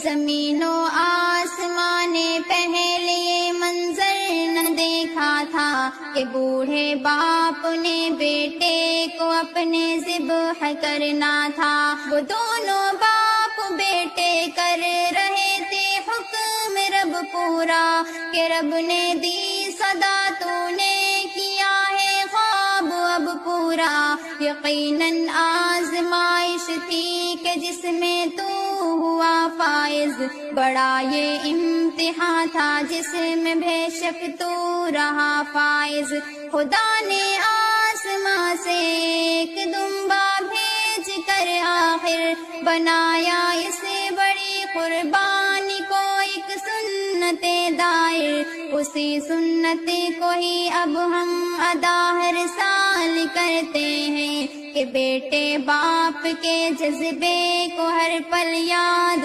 زمین و آسمان نے پہلے یہ منظر نہ دیکھا تھا کہ بوڑھے باپ نے بیٹے کو اپنے ذبح کرنا تھا۔ وہ دونوں باپ بیٹے کر رہے تھے حکم رب پورا کہ رب نے دی صدا تو نے کیا ہے خواب اب پورا۔ یقیناً آزمائش تھی کہ جس میں تو ہوا فائز، بڑا یہ امتحان تھا جس میں بے شک تو رہا فائز۔ خدا نے آسماں سے ایک دمبا بھیج کر آخر بنایا اسے بڑی قربانی کو ایک سنت دائر، اسی سنت کو ہی اب ہم ادا ہر سال کرتے ہیں کہ بیٹے باپ کے جذبے کو ہر پل یاد